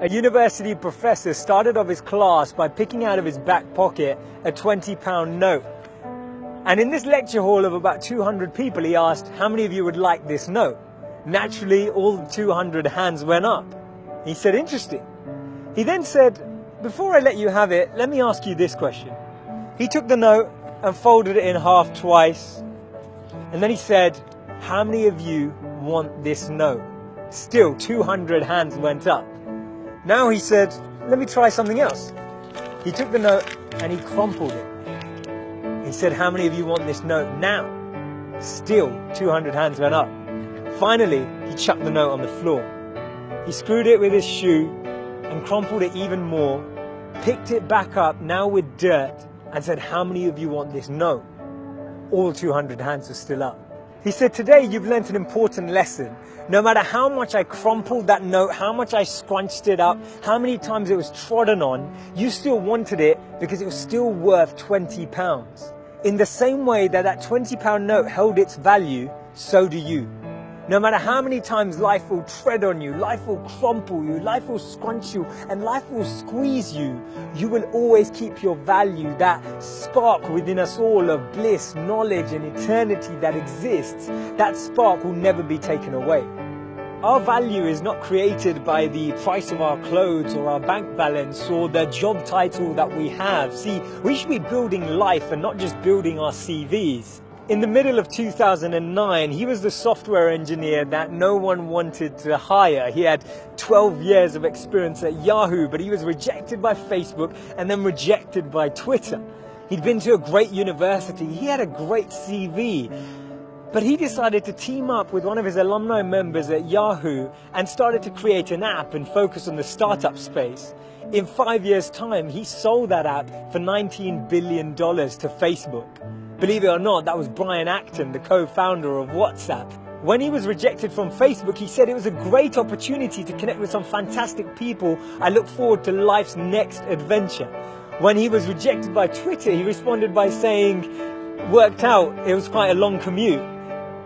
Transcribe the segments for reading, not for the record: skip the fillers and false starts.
A university professor started off his class by picking out of his back pocket a £20 note. And in this lecture hall of about 200 people, he asked, how many of you would like this note? Naturally, all 200 hands went up. He said, interesting. He then said, before I let you have it, let me ask you this question. He took the note and folded it in half twice. And then he said, how many of you want this note? Still, 200 hands went up. Now he said, let me try something else. He took the note and he crumpled it. He said, how many of you want this note now? Still, 200 hands went up. Finally, he chucked the note on the floor. He screwed it with his shoe and crumpled it even more, picked it back up, now with dirt, and said, how many of you want this note? All 200 hands were still up. He said, today you've learnt an important lesson. No matter how much I crumpled that note, how much I scrunched it up, how many times it was trodden on, you still wanted it because it was still worth £20. In the same way that that £20 note held its value, so do you. No matter how many times life will tread on you, life will crumple you, life will scrunch you, and life will squeeze you, you will always keep your value, that spark within us all of bliss, knowledge, and eternity that exists. That spark will never be taken away. Our value is not created by the price of our clothes or our bank balance or the job title that we have. See, we should be building life and not just building our CVs. In the middle of 2009, he was the software engineer that no one wanted to hire. He had 12 years of experience at Yahoo, but he was rejected by Facebook and then rejected by Twitter. He'd been to a great university. He had a great CV. But he decided to team up with one of his alumni members at Yahoo and started to create an app and focus on the startup space. In 5 years' time, he sold that app for $19 billion to Facebook. Believe it or not, that was Brian Acton, the co-founder of WhatsApp. When he was rejected from Facebook, he said it was a great opportunity to connect with some fantastic people. I look forward to life's next adventure. When he was rejected by Twitter, he responded by saying, worked out, it was quite a long commute.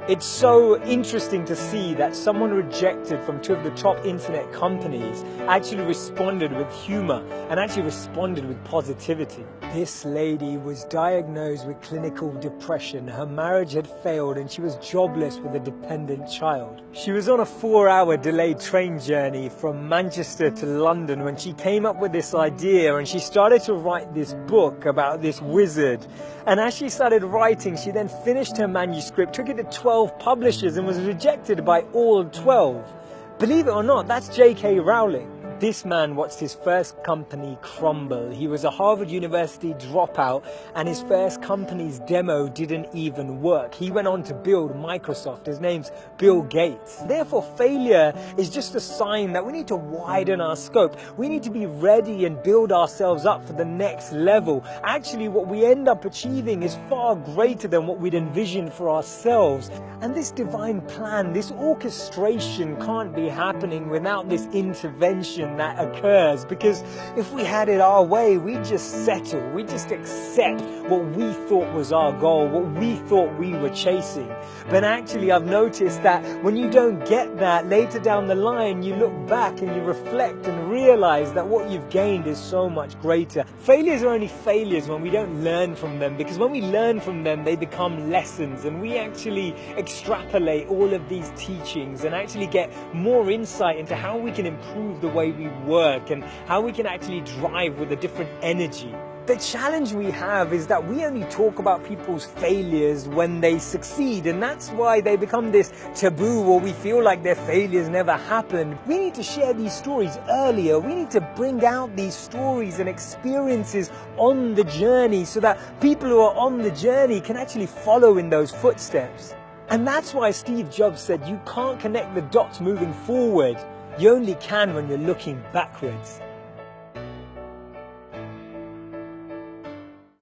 It's so interesting to see that someone rejected from two of the top internet companies actually responded with humor and actually responded with positivity. This lady was diagnosed with clinical depression. Her marriage had failed and she was jobless with a dependent child. She was on a 4-hour delayed train journey from Manchester to London when she came up with this idea, and she started to write this book about this wizard. And as she started writing, she then finished her manuscript, took it to 12 publishers and was rejected by all 12. Believe it or not, that's J.K. Rowling. This man watched his first company crumble. He was a Harvard University dropout and his first company's demo didn't even work. He went on to build Microsoft. His name's Bill Gates. Therefore, failure is just a sign that we need to widen our scope. We need to be ready and build ourselves up for the next level. Actually, what we end up achieving is far greater than what we'd envisioned for ourselves. And this divine plan, this orchestration can't be happening without this intervention that occurs, because if we had it our way, we just settle, we just accept what we thought was our goal, what we thought we were chasing. But actually, I've noticed that when you don't get that, later down the line, you look back and you reflect and realize that what you've gained is so much greater. Failures are only failures when we don't learn from them, because when we learn from them, they become lessons, and we actually extrapolate all of these teachings and actually get more insight into how we can improve the way we work and how we can actually drive with a different energy. The challenge we have is that we only talk about people's failures when they succeed, and that's why they become this taboo, or we feel like their failures never happened. We need to share these stories earlier. We need to bring out these stories and experiences on the journey so that people who are on the journey can actually follow in those footsteps. And that's why Steve Jobs said you can't connect the dots moving forward. You only can when you're looking backwards.